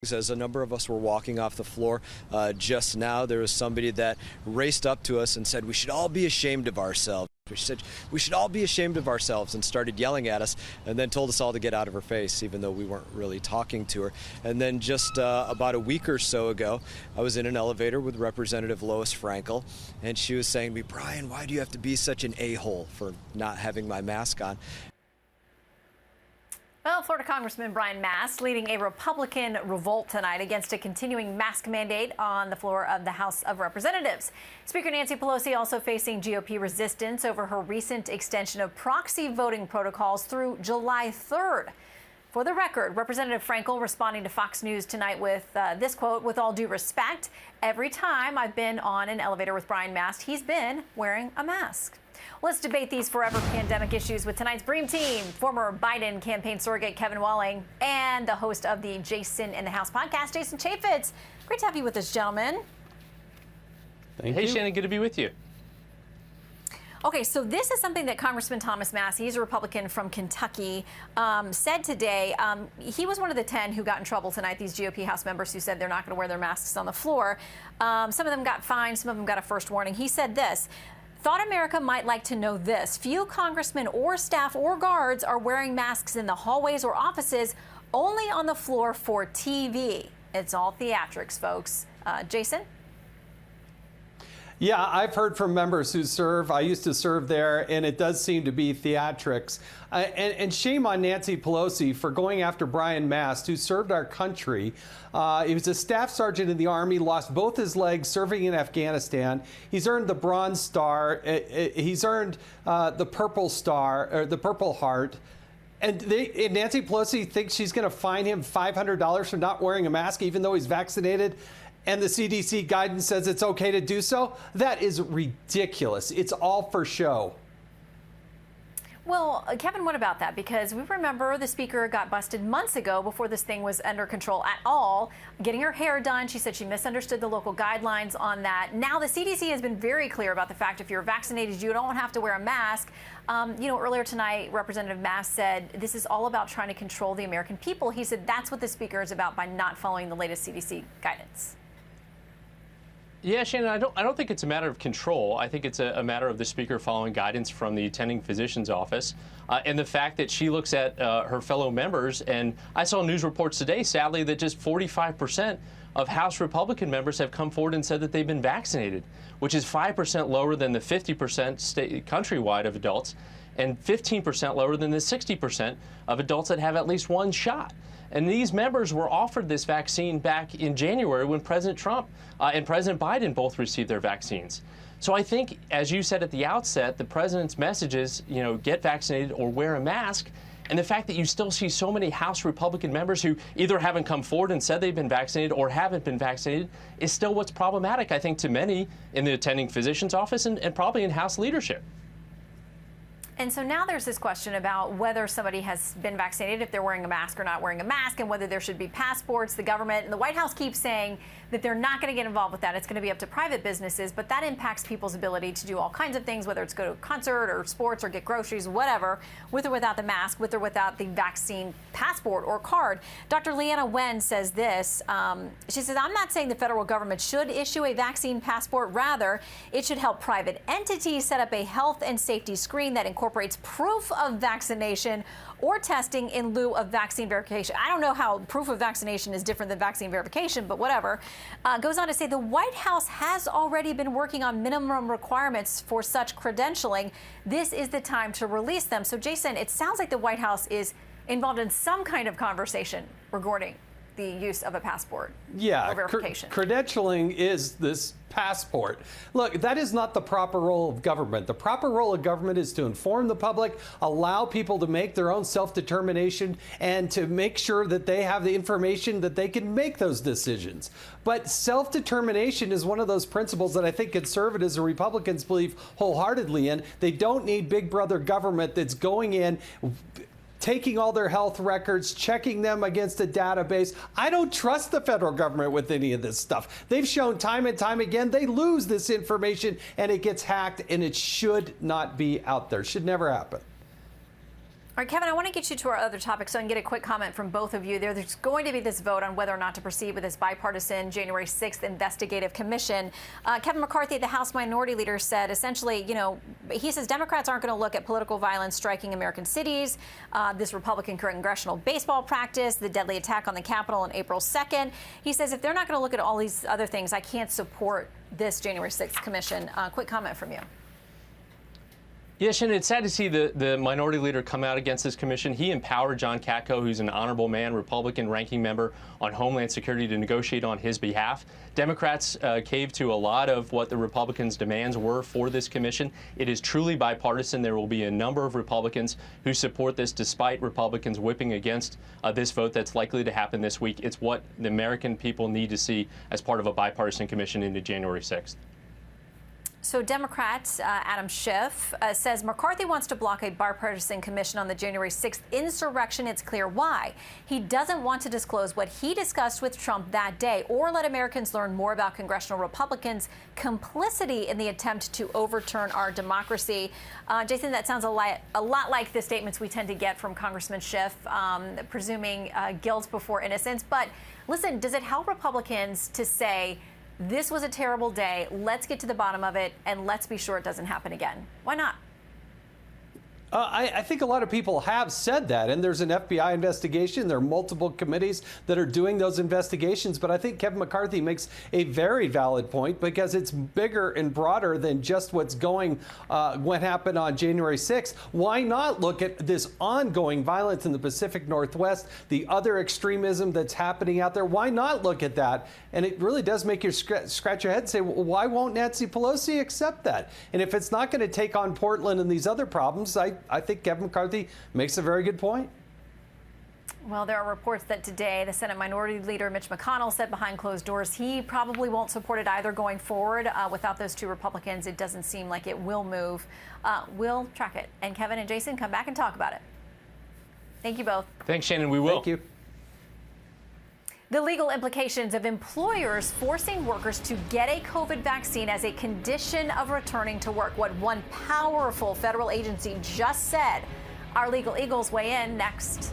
As a number of us were walking off the floor just now, there was somebody that raced up to us and said, "We should all be ashamed of ourselves." She said, "We should all be ashamed of ourselves," and started yelling at us, and then told us all to get out of her face, even though we weren't really talking to her. And then just about a week or so ago, I was in an elevator with Representative Lois Frankel, and she was saying to me, "Brian, why do you have to be such an a-hole for not having my mask on?" Well, Florida Congressman Brian Mast leading a Republican revolt tonight against a continuing mask mandate on the floor of the House of Representatives. Speaker Nancy Pelosi also facing GOP resistance over her recent extension of proxy voting protocols through July 3rd. For the record, Representative Frankel responding to Fox News tonight with this quote, "With all due respect, every time I've been on an elevator with Brian Mast, he's been wearing a mask." Let's debate these forever pandemic issues with tonight's Bream team, former Biden campaign surrogate Kevin Walling and the host of the Jason in the House podcast, Jason Chaffetz. Great to have you with us, gentlemen. Thank you. Hey, Shannon, good to be with you. Okay, so this is something that Congressman Thomas Massie, he's a Republican from Kentucky, said today. He was one of the 10 who got in trouble tonight, these GOP House members who said they're not going to wear their masks on the floor. Some of them got fined, some of them got a first warning. He said this: "Thought America might like to know this. Few congressmen or staff or guards are wearing masks in the hallways or offices, only on the floor for TV. It's all theatrics, folks." Jason? Yeah, I've heard from members who serve. I used to serve there, and it does seem to be theatrics. And shame on Nancy Pelosi for going after Brian Mast, who served our country. He was a staff sergeant in the Army, lost both his legs serving in Afghanistan. He's earned the Bronze Star. He's earned the Purple Star, or the Purple Heart. And Nancy Pelosi thinks she's going to fine him $500 for not wearing a mask, even though he's vaccinated, and the CDC guidance says it's okay to do so. That is ridiculous. It's all for show. Well, Kevin, what about that? Because we remember the speaker got busted months ago before this thing was under control at all, getting her hair done. She said she misunderstood the local guidelines on that. Now the CDC has been very clear about the fact if you're vaccinated, you don't have to wear a mask. Earlier tonight, Representative Mast said this is all about trying to control the American people. He said that's what the speaker is about by not following the latest CDC guidance. Yeah, Shannon, I don't think it's a matter of control. I think it's a matter of the speaker following guidance from the attending physician's office and the fact that she looks at her fellow members. And I saw news reports today, sadly, that just 45% of House Republican members have come forward and said that they've been vaccinated, which is 5% lower than the 50% countrywide of adults and 15% lower than the 60% of adults that have at least one shot. And these members were offered this vaccine back in January when President Trump and President Biden both received their vaccines. So I think, as you said at the outset, the president's message is, get vaccinated or wear a mask. And the fact that you still see so many House Republican members who either haven't come forward and said they've been vaccinated or haven't been vaccinated is still what's problematic, I think, to many in the attending physician's office and probably in House leadership. And so now there's this question about whether somebody has been vaccinated, if they're wearing a mask or not wearing a mask, and whether there should be passports. The government and the White House keep saying that they're not going to get involved with that. It's going to be up to private businesses, but that impacts people's ability to do all kinds of things, whether it's go to a concert or sports or get groceries, whatever, with or without the mask, with or without the vaccine passport or card. Dr. Leanna Wen says this. She says, "I'm not saying the federal government should issue a vaccine passport. Rather, it should help private entities set up a health and safety screen that incorporates proof of vaccination or testing in lieu of vaccine verification." I don't know how proof of vaccination is different than vaccine verification, but whatever. Goes on to say the White House has already been working on minimum requirements for such credentialing. This is the time to release them. So, Jason, it sounds like the White House is involved in some kind of conversation regarding the use of a passport or verification. Credentialing is this passport. Look, that is not the proper role of government. The proper role of government is to inform the public, allow people to make their own self-determination, and to make sure that they have the information that they can make those decisions. But self-determination is one of those principles that I think conservatives and Republicans believe wholeheartedly in. They don't need big brother government that's going in, taking all their health records, checking them against a database. I don't trust the federal government with any of this stuff. They've shown time and time again they lose this information and it gets hacked, and it should not be out there. Should never happen. All right, Kevin, I want to get you to our other topic so I can get a quick comment from both of you. There's going to be this vote on whether or not to proceed with this bipartisan January 6th investigative commission. Kevin McCarthy, the House Minority Leader, said essentially, he says Democrats aren't going to look at political violence striking American cities, this Republican congressional baseball practice, the deadly attack on the Capitol on April 2nd. He says if they're not going to look at all these other things, I can't support this January 6th commission. Quick comment from you. Yeah, Shannon, it's sad to see the minority leader come out against this commission. He empowered John Katko, who's an honorable man, Republican ranking member on Homeland Security, to negotiate on his behalf. Democrats caved to a lot of what the Republicans' demands were for this commission. It is truly bipartisan. There will be a number of Republicans who support this, despite Republicans whipping against this vote that's likely to happen this week. It's what the American people need to see as part of a bipartisan commission into January 6th. So Democrat Adam Schiff says McCarthy wants to block a bipartisan commission on the January 6th insurrection. It's clear why. He doesn't want to disclose what he discussed with Trump that day or let Americans learn more about congressional Republicans' complicity in the attempt to overturn our democracy. Jason, that sounds a lot like the statements we tend to get from Congressman Schiff, presuming guilt before innocence. But listen, does it help Republicans to say, this was a terrible day, let's get to the bottom of it, and let's be sure it doesn't happen again? Why not? I think a lot of people have said that, and there's an FBI investigation. There are multiple committees that are doing those investigations, but I think Kevin McCarthy makes a very valid point because it's bigger and broader than just what happened on January 6th. Why not look at this ongoing violence in the Pacific Northwest, the other extremism that's happening out there? Why not look at that? And it really does make you scratch your head and say, well, why won't Nancy Pelosi accept that? And if it's not going to take on Portland and these other problems, I think Kevin McCarthy makes a very good point. Well, there are reports that today the Senate Minority Leader Mitch McConnell said behind closed doors he probably won't support it either going forward. Without those two Republicans, it doesn't seem like it will move. We'll track it. And Kevin and Jason, come back and talk about it. Thank you both. Thanks, Shannon. We will. Thank you. The legal implications of employers forcing workers to get a COVID vaccine as a condition of returning to work. What one powerful federal agency just said. Our legal eagles weigh in next.